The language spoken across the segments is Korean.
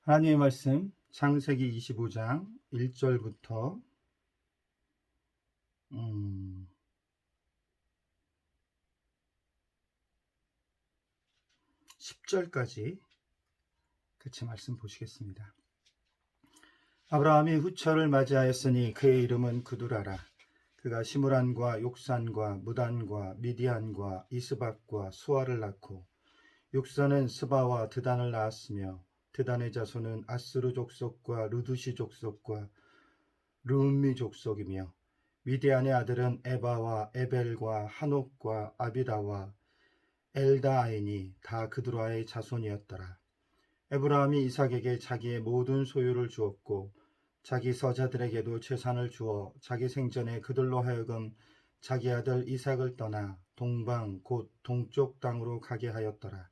하나님의 말씀 창세기 25장 1절부터 10절까지 같이 말씀 보시겠습니다. 아브라함이 후처를 맞이하였으니 그의 이름은 그두라라. 그가 시므란과 욕산과 무단과 미디안과 이스박과 수아를 낳고 욕산은 스바와 드단을 낳았으며 드단의 자손은 아스루 족속과 루두시 족속과 르음미 족속이며 미디안의 아들은 에바와 에벨과 한옥과 아비다와 엘다아이니 다 그두라의 자손이었더라. 에브라함이 이삭에게 자기의 모든 소유를 주었고 자기 서자들에게도 재산을 주어 자기 생전에 그들로 하여금 자기 아들 이삭을 떠나 동방 곧 동쪽 땅으로 가게 하였더라.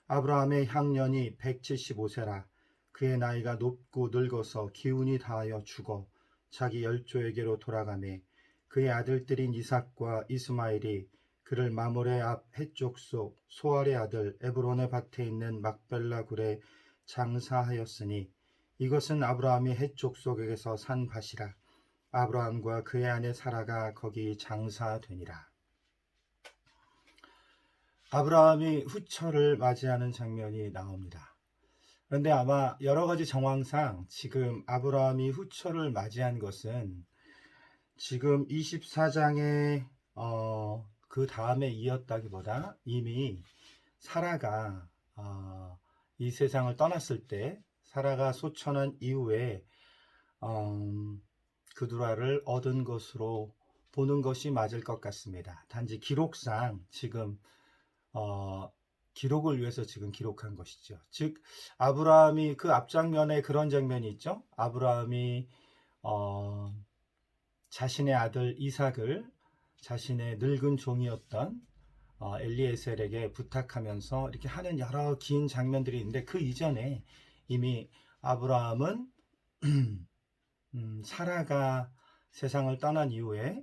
아브라함의 향년이 175세라. 그의 나이가 높고 늙어서 기운이 다하여 죽어 자기 열조에게로 돌아가매 그의 아들들인 이삭과 이스마엘이 그를 마몰의 앞 해쪽 속 소알의 아들 에브론의 밭에 있는 막벨라 굴에 장사하였으니 이것은 아브라함이 해쪽 속에서 산 밭이라. 아브라함과 그의 아내 사라가 거기 장사되니라. 아브라함이 후처를 맞이하는 장면이 나옵니다. 그런데 아마 여러 가지 정황상 지금 아브라함이 후처를 맞이한 것은 지금 24장의 그 다음에 이었다기보다 이미 사라가 이 세상을 떠났을 때 사라가 소천한 이후에 그두라를 얻은 것으로 보는 것이 맞을 것 같습니다. 단지 기록상 지금 기록을 위해서 지금 기록한 것이죠. 즉 아브라함이 그 앞장면에 그런 장면이 있죠. 아브라함이 자신의 아들 이삭을 자신의 늙은 종이었던 엘리에셀에게 부탁하면서 이렇게 하는 여러 긴 장면들이 있는데 그 이전에 이미 아브라함은 사라가 세상을 떠난 이후에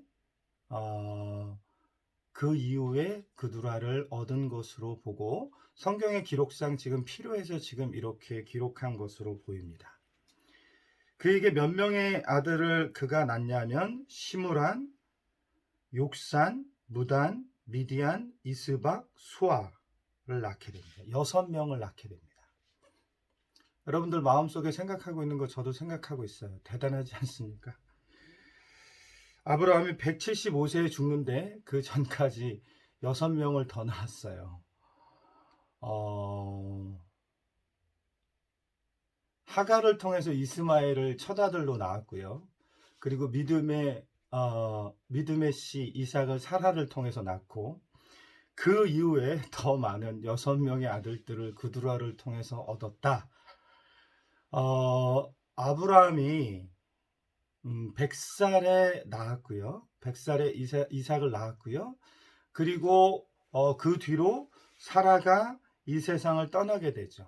그 이후에 그두라를 얻은 것으로 보고 성경의 기록상 지금 필요해서 지금 이렇게 기록한 것으로 보입니다. 그에게 몇 명의 아들을 그가 낳냐면 시므란, 욕산, 무단, 미디안, 이스박, 수아를 낳게 됩니다. 6명을 낳게 됩니다. 여러분들 마음속에 생각하고 있는 거 저도 생각하고 있어요. 대단하지 않습니까? 아브라함이 175세에 죽는데 그 전까지 6명을 더 낳았어요. 하갈을 통해서 이스마엘을 첫 아들로 낳았고요. 그리고 믿음의 씨 이삭을 사라를 통해서 낳고 그 이후에 더 많은 6명의 아들들을 그두라를 통해서 얻었다. 아브라함이 100살에 낳았고요. 100살에 이삭을 낳았고요. 그리고 그 뒤로 사라가 이 세상을 떠나게 되죠.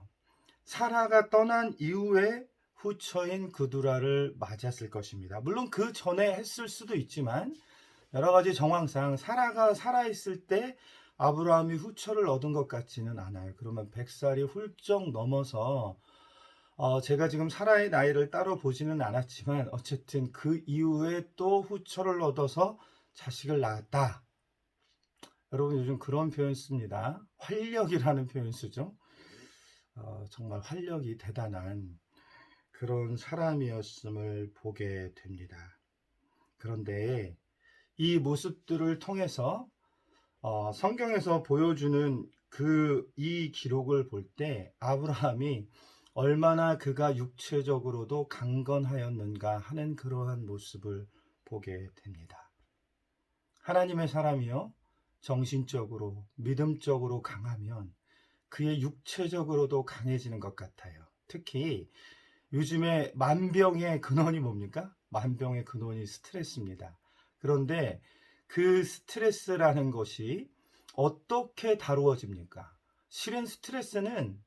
사라가 떠난 이후에 후처인 그두라를 맞았을 것입니다. 물론 그 전에 했을 수도 있지만 여러 가지 정황상 사라가 살아있을 때 아브라함이 후처를 얻은 것 같지는 않아요. 그러면 100살이 훌쩍 넘어서 제가 지금 사라의 나이를 따로 보지는 않았지만 어쨌든 그 이후에 또 후처를 얻어서 자식을 낳았다. 여러분 요즘 그런 표현 씁니다. 활력이라는 표현 쓰죠. 정말 활력이 대단한 그런 사람이었음을 보게 됩니다. 그런데 이 모습들을 통해서 성경에서 보여주는 이 기록을 볼 때 아브라함이 얼마나 그가 육체적으로도 강건하였는가 하는 그러한 모습을 보게 됩니다. 하나님의 사람이요 정신적으로 믿음적으로 강하면 그의 육체적으로도 강해지는 것 같아요. 특히 요즘에 만병의 근원이 뭡니까? 만병의 근원이 스트레스입니다. 그런데 그 스트레스라는 것이 어떻게 다루어집니까? 실은 스트레스는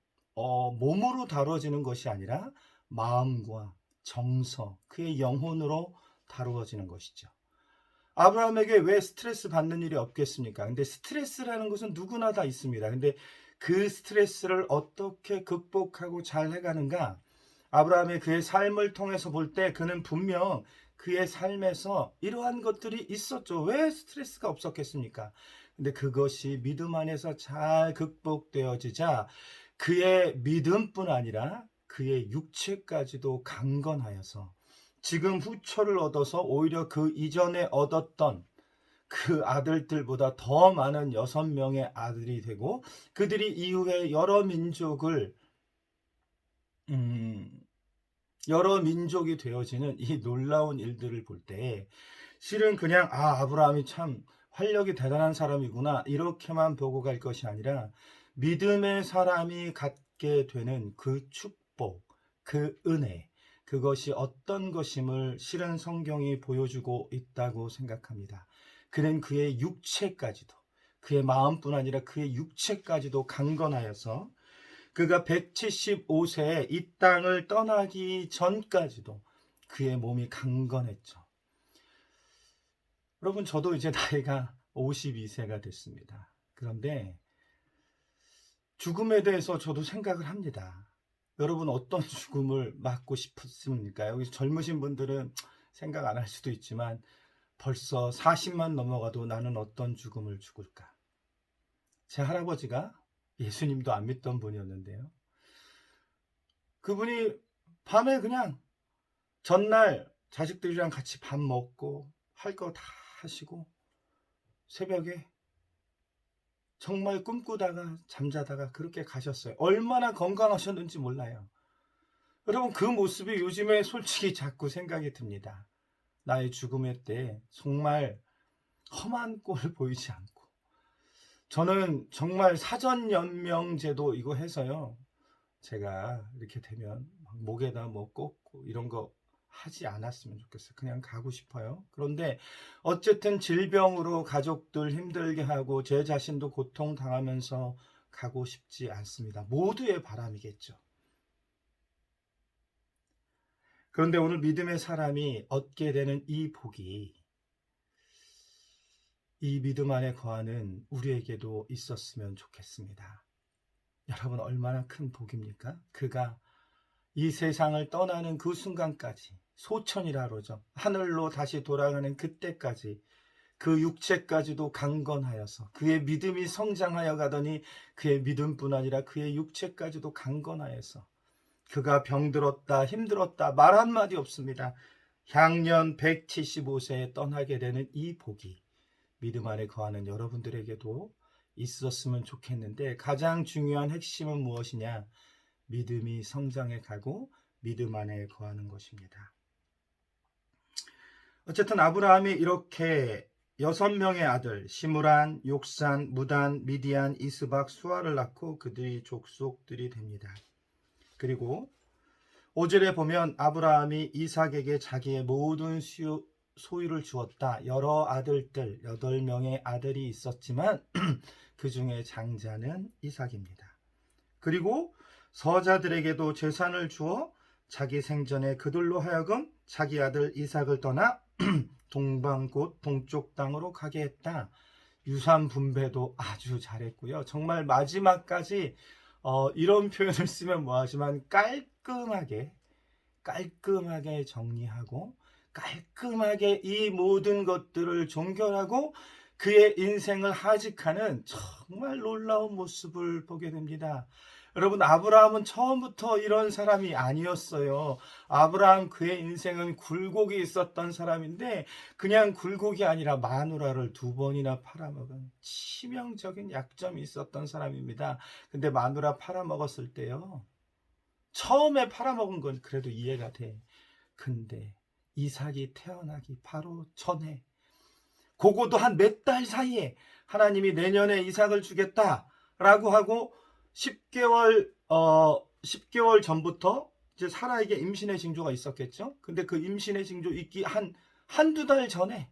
몸으로 다루어지는 것이 아니라 마음과 정서, 그의 영혼으로 다루어지는 것이죠. 아브라함에게 왜 스트레스 받는 일이 없겠습니까? 근데 스트레스라는 것은 누구나 다 있습니다. 근데 그 스트레스를 어떻게 극복하고 잘 해가는가? 아브라함의 그의 삶을 통해서 볼 때 그는 분명 그의 삶에서 이러한 것들이 있었죠. 왜 스트레스가 없었겠습니까? 근데 그것이 믿음 안에서 잘 극복되어지자 그의 믿음뿐 아니라 그의 육체까지도 강건하여서 지금 후처를 얻어서 오히려 그 이전에 얻었던 그 아들들보다 더 많은 6명의 아들이 되고 그들이 이후에 여러 민족이 되어지는 이 놀라운 일들을 볼 때 실은 그냥 아브라함이 참 활력이 대단한 사람이구나 이렇게만 보고 갈 것이 아니라 믿음의 사람이 갖게 되는 그 축복, 그 은혜, 그것이 어떤 것임을 실은 성경이 보여주고 있다고 생각합니다. 그는 그의 육체까지도, 그의 마음뿐 아니라 그의 육체까지도 강건하여서 그가 175세에 이 땅을 떠나기 전까지도 그의 몸이 강건했죠. 여러분, 저도 이제 나이가 52세가 됐습니다. 그런데 죽음에 대해서 저도 생각을 합니다. 여러분, 어떤 죽음을 맞고 싶습니까? 여기 젊으신 분들은 생각 안 할 수도 있지만 벌써 40만 넘어가도 나는 어떤 죽음을 죽을까? 제 할아버지가 예수님도 안 믿던 분이었는데요. 그분이 밤에 그냥 전날 자식들이랑 같이 밥 먹고 할 거 다 하시고 새벽에 정말 꿈꾸다가 잠자다가 그렇게 가셨어요. 얼마나 건강하셨는지 몰라요. 여러분, 그 모습이 요즘에 솔직히 자꾸 생각이 듭니다. 나의 죽음의 때 정말 험한 꼴 보이지 않고 저는 정말 사전연명제도 이거 해서요. 제가 이렇게 되면 목에다 뭐 꽂고 이런 거 하지 않았으면 좋겠어요. 그냥 가고 싶어요. 그런데 어쨌든 질병으로 가족들 힘들게 하고 제 자신도 고통당하면서 가고 싶지 않습니다. 모두의 바람이겠죠. 그런데 오늘 믿음의 사람이 얻게 되는 이 복이 이 믿음 안에 거하는 우리에게도 있었으면 좋겠습니다. 여러분, 얼마나 큰 복입니까? 그가 이 세상을 떠나는 그 순간까지 소천이라 그러죠. 하늘로 다시 돌아가는 그때까지 그 육체까지도 강건하여서 그의 믿음이 성장하여 가더니 그의 믿음뿐 아니라 그의 육체까지도 강건하여서 그가 병들었다 힘들었다 말 한마디 없습니다. 향년 175세에 떠나게 되는 이 복이 믿음 안에 거하는 여러분들에게도 있었으면 좋겠는데 가장 중요한 핵심은 무엇이냐? 믿음이 성장해 가고 믿음 안에 거하는 것입니다. 어쨌든 아브라함이 이렇게 6명의 아들 시므란, 욕산, 무단, 미디안, 이스박, 수아를 낳고 그들이 족속들이 됩니다. 그리고 5절에 보면 아브라함이 이삭에게 자기의 모든 소유를 주었다. 여러 아들들 8명의 아들이 있었지만 그 중에 장자는 이삭입니다. 그리고 서자들에게도 재산을 주어 자기 생전에 그들로 하여금 자기 아들 이삭을 떠나 동방 곧 동쪽 땅으로 가게 했다. 유산 분배도 아주 잘했고요. 정말 마지막까지 이런 표현을 쓰면 뭐하지만 깔끔하게 정리하고 깔끔하게 이 모든 것들을 종결하고 그의 인생을 하직하는 정말 놀라운 모습을 보게 됩니다. 여러분, 아브라함은 처음부터 이런 사람이 아니었어요. 아브라함 그의 인생은 굴곡이 있었던 사람인데 그냥 굴곡이 아니라 마누라를 2번이나 팔아먹은 치명적인 약점이 있었던 사람입니다. 근데 마누라 팔아먹었을 때요. 처음에 팔아먹은 건 그래도 이해가 돼. 근데 이삭이 태어나기 바로 전에 그거도 한 몇 달 사이에 하나님이 내년에 이삭을 주겠다라고 하고 10개월 전부터 이제 사라에게 임신의 징조가 있었겠죠. 근데 그 임신의 징조 있기 한두 달 전에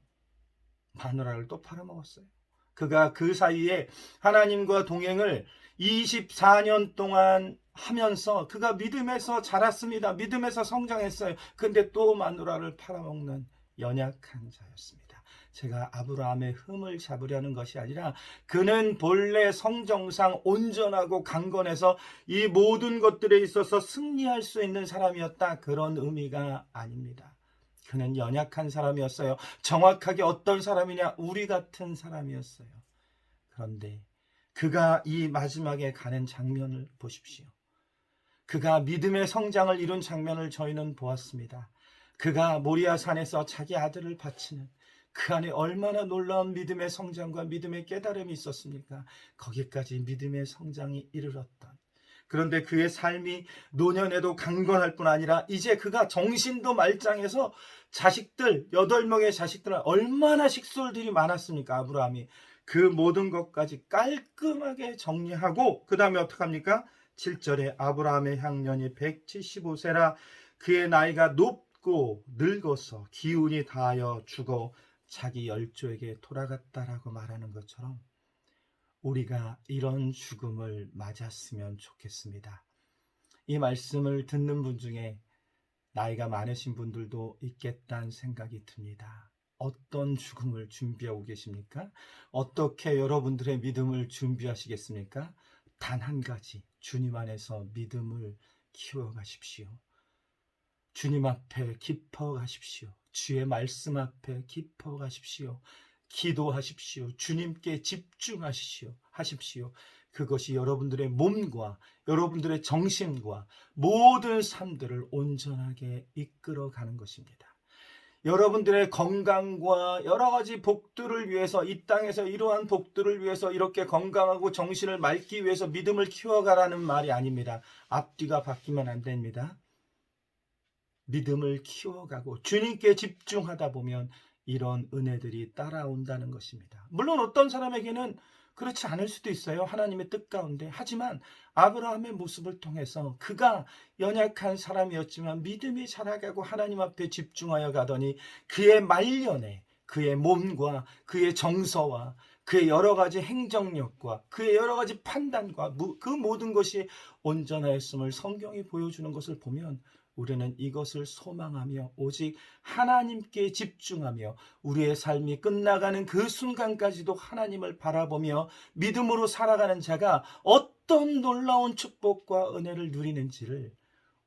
마누라를 또 팔아먹었어요. 그가 그 사이에 하나님과 동행을 24년 동안 하면서 그가 믿음에서 자랐습니다. 믿음에서 성장했어요. 근데 또 마누라를 팔아먹는 연약한 자였습니다. 제가 아브라함의 흠을 잡으려는 것이 아니라 그는 본래 성정상 온전하고 강건해서 이 모든 것들에 있어서 승리할 수 있는 사람이었다. 그런 의미가 아닙니다. 그는 연약한 사람이었어요. 정확하게 어떤 사람이냐? 우리 같은 사람이었어요. 그런데 그가 이 마지막에 가는 장면을 보십시오. 그가 믿음의 성장을 이룬 장면을 저희는 보았습니다. 그가 모리아 산에서 자기 아들을 바치는 그 안에 얼마나 놀라운 믿음의 성장과 믿음의 깨달음이 있었습니까? 거기까지 믿음의 성장이 이르렀던, 그런데 그의 삶이 노년에도 강건할 뿐 아니라 이제 그가 정신도 말짱해서 자식들 8명의 자식들, 얼마나 식솔들이 많았습니까? 아브라함이 그 모든 것까지 깔끔하게 정리하고 그 다음에 어떡합니까? 7절에 아브라함의 향년이 175세라 그의 나이가 높고 늙어서 기운이 다하여 죽어 자기 열조에게 돌아갔다라고 말하는 것처럼 우리가 이런 죽음을 맞았으면 좋겠습니다. 이 말씀을 듣는 분 중에 나이가 많으신 분들도 있겠다는 생각이 듭니다. 어떤 죽음을 준비하고 계십니까? 어떻게 여러분들의 믿음을 준비하시겠습니까? 단 한 가지, 주님 안에서 믿음을 키워가십시오. 주님 앞에 깊어가십시오. 주의 말씀 앞에 깊어가십시오. 기도하십시오. 주님께 집중하십시오. 그것이 여러분들의 몸과 여러분들의 정신과 모든 삶들을 온전하게 이끌어가는 것입니다. 여러분들의 건강과 여러 가지 복들을 위해서, 이 땅에서 이러한 복들을 위해서 이렇게 건강하고 정신을 맑기 위해서 믿음을 키워가라는 말이 아닙니다. 앞뒤가 바뀌면 안 됩니다. 믿음을 키워가고 주님께 집중하다 보면 이런 은혜들이 따라온다는 것입니다. 물론 어떤 사람에게는 그렇지 않을 수도 있어요. 하나님의 뜻 가운데. 하지만 아브라함의 모습을 통해서 그가 연약한 사람이었지만 믿음이 자라가고 하나님 앞에 집중하여 가더니 그의 말년에 그의 몸과 그의 정서와 그의 여러 가지 행정력과 그의 여러 가지 판단과 그 모든 것이 온전하였음을 성경이 보여주는 것을 보면 우리는 이것을 소망하며 오직 하나님께 집중하며 우리의 삶이 끝나가는 그 순간까지도 하나님을 바라보며 믿음으로 살아가는 자가 어떤 놀라운 축복과 은혜를 누리는지를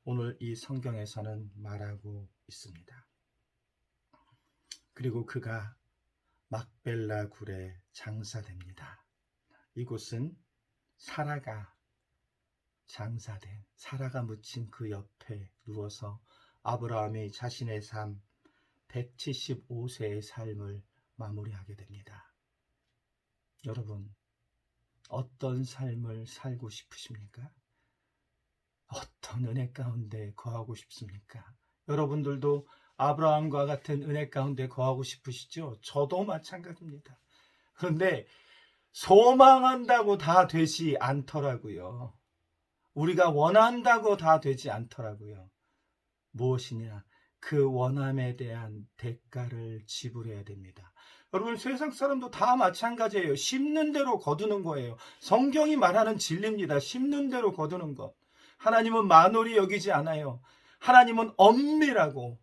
오늘 이 성경에서는 말하고 있습니다. 그리고 그가 막벨라 굴에 장사됩니다. 이곳은 사라가 장사된, 사라가 묻힌 그 옆에 누워서 아브라함이 자신의 삶 175세의 삶을 마무리하게 됩니다. 여러분, 어떤 삶을 살고 싶으십니까? 어떤 은혜 가운데 거하고 싶습니까? 여러분들도 아브라함과 같은 은혜 가운데 거하고 싶으시죠? 저도 마찬가지입니다. 그런데 소망한다고 다 되지 않더라고요. 우리가 원한다고 다 되지 않더라고요. 무엇이냐? 그 원함에 대한 대가를 지불해야 됩니다. 여러분, 세상 사람도 다 마찬가지예요. 심는 대로 거두는 거예요. 성경이 말하는 진리입니다. 심는 대로 거두는 것. 하나님은 만홀히 여기지 않아요. 하나님은 엄밀하고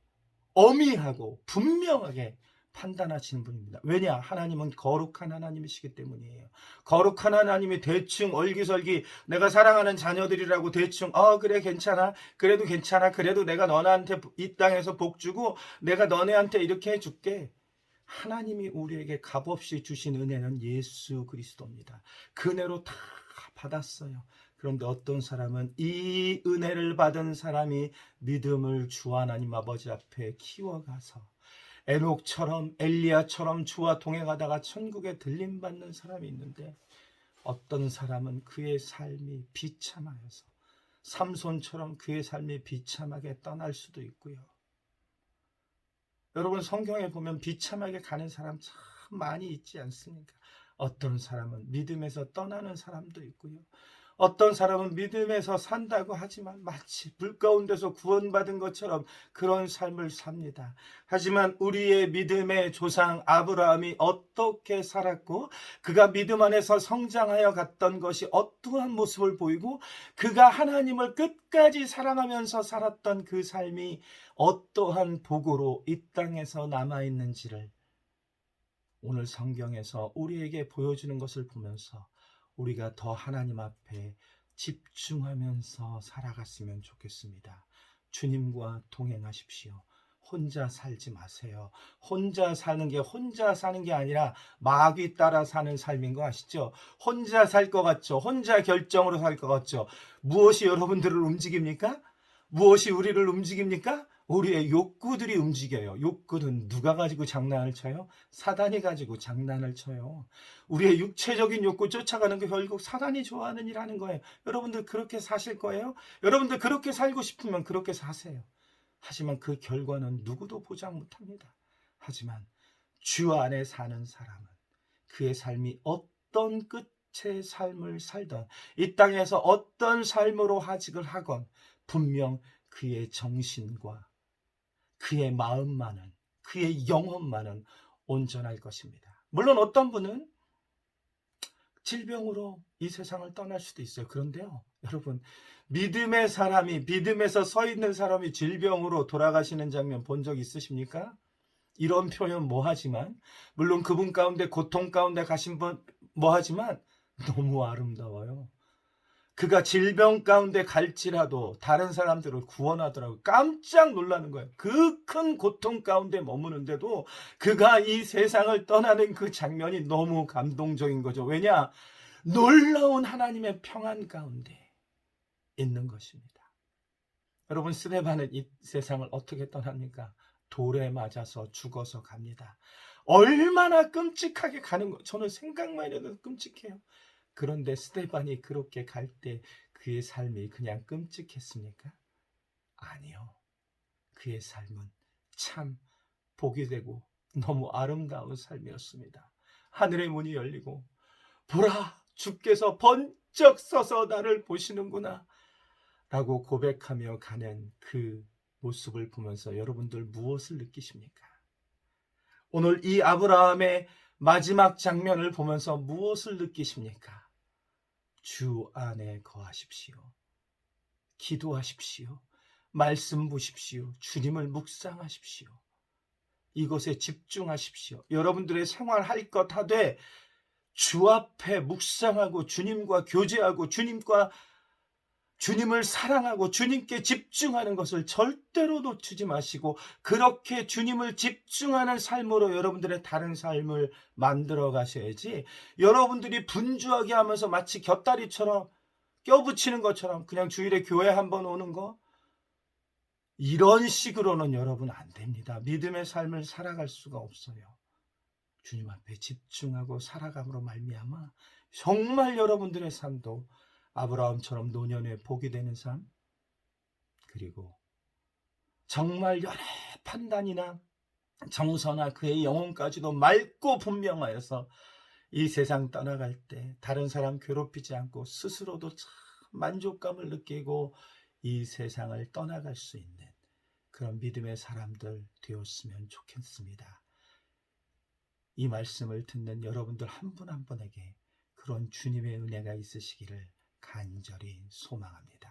어미하고 분명하게 판단하시는 분입니다. 왜냐? 하나님은 거룩한 하나님이시기 때문이에요. 거룩한 하나님이 대충 얼기설기 내가 사랑하는 자녀들이라고 대충 그래 괜찮아, 그래도 괜찮아, 그래도 내가 너네한테 이 땅에서 복 주고 내가 너네한테 이렇게 해줄게. 하나님이 우리에게 값없이 주신 은혜는 예수 그리스도입니다. 그 은혜로 다 받았어요. 그런데 어떤 사람은 이 은혜를 받은 사람이 믿음을 주 하나님 아버지 앞에 키워가서 에녹처럼 엘리야처럼 주와 동행하다가 천국에 들림받는 사람이 있는데, 어떤 사람은 그의 삶이 비참하여서 삼손처럼 그의 삶이 비참하게 떠날 수도 있고요. 여러분, 성경에 보면 비참하게 가는 사람 참 많이 있지 않습니까? 어떤 사람은 믿음에서 떠나는 사람도 있고요. 어떤 사람은 믿음에서 산다고 하지만 마치 불 가운데서 구원받은 것처럼 그런 삶을 삽니다. 하지만 우리의 믿음의 조상 아브라함이 어떻게 살았고, 그가 믿음 안에서 성장하여 갔던 것이 어떠한 모습을 보이고, 그가 하나님을 끝까지 사랑하면서 살았던 그 삶이 어떠한 복으로 이 땅에서 남아있는지를 오늘 성경에서 우리에게 보여주는 것을 보면서 우리가 더 하나님 앞에 집중하면서 살아갔으면 좋겠습니다. 주님과 동행하십시오. 혼자 살지 마세요. 혼자 사는 게 아니라 마귀 따라 사는 삶인 거 아시죠? 혼자 살 것 같죠? 혼자 결정으로 살 것 같죠? 무엇이 여러분들을 움직입니까? 무엇이 우리를 움직입니까? 우리의 욕구들이 움직여요. 욕구는 누가 가지고 장난을 쳐요? 사단이 가지고 장난을 쳐요. 우리의 육체적인 욕구 쫓아가는 게 결국 사단이 좋아하는 일 하는 거예요. 여러분들 그렇게 사실 거예요? 여러분들 그렇게 살고 싶으면 그렇게 사세요. 하지만 그 결과는 누구도 보장 못합니다. 하지만 주 안에 사는 사람은 그의 삶이 어떤 끝의 삶을 살던 이 땅에서 어떤 삶으로 하직을 하건 분명 그의 정신과 그의 마음만은 그의 영혼만은 온전할 것입니다. 물론 어떤 분은 질병으로 이 세상을 떠날 수도 있어요. 그런데요, 여러분, 믿음에서 서 있는 사람이 질병으로 돌아가시는 장면 본 적 있으십니까? 이런 표현 뭐하지만, 물론 그분 가운데 고통 가운데 가신 분 뭐하지만 너무 아름다워요. 그가 질병 가운데 갈지라도 다른 사람들을 구원하더라고요. 깜짝 놀라는 거예요. 그 큰 고통 가운데 머무는데도 그가 이 세상을 떠나는 그 장면이 너무 감동적인 거죠. 왜냐? 놀라운 하나님의 평안 가운데 있는 것입니다. 여러분, 스데반은 이 세상을 어떻게 떠납니까? 돌에 맞아서 죽어서 갑니다. 얼마나 끔찍하게 가는 거, 저는 생각만 해도 끔찍해요. 그런데 스데반이 그렇게 갈 때 그의 삶이 그냥 끔찍했습니까? 아니요. 그의 삶은 참 복이 되고 너무 아름다운 삶이었습니다. 하늘의 문이 열리고 보라, 주께서 번쩍 서서 나를 보시는구나 라고 고백하며 가는 그 모습을 보면서 여러분들 무엇을 느끼십니까? 오늘 이 아브라함의 마지막 장면을 보면서 무엇을 느끼십니까? 주 안에 거하십시오. 기도하십시오. 말씀 보십시오. 주님을 묵상하십시오. 이것에 집중하십시오. 여러분들의 생활할 것 하되 주 앞에 묵상하고 주님과 교제하고 주님을 사랑하고 주님께 집중하는 것을 절대로 놓치지 마시고 그렇게 주님을 집중하는 삶으로 여러분들의 다른 삶을 만들어 가셔야지, 여러분들이 분주하게 하면서 마치 곁다리처럼 껴붙이는 것처럼 그냥 주일에 교회 한번 오는 거, 이런 식으로는 여러분 안 됩니다. 믿음의 삶을 살아갈 수가 없어요. 주님 앞에 집중하고 살아감으로 말미암아 정말 여러분들의 삶도 아브라함처럼 노년에 복이 되는 삶, 그리고 정말 여러 판단이나 정서나 그의 영혼까지도 맑고 분명하여서 이 세상 떠나갈 때 다른 사람 괴롭히지 않고 스스로도 참 만족감을 느끼고 이 세상을 떠나갈 수 있는 그런 믿음의 사람들 되었으면 좋겠습니다. 이 말씀을 듣는 여러분들 한 분 한 분에게 그런 주님의 은혜가 있으시기를 간절히 소망합니다.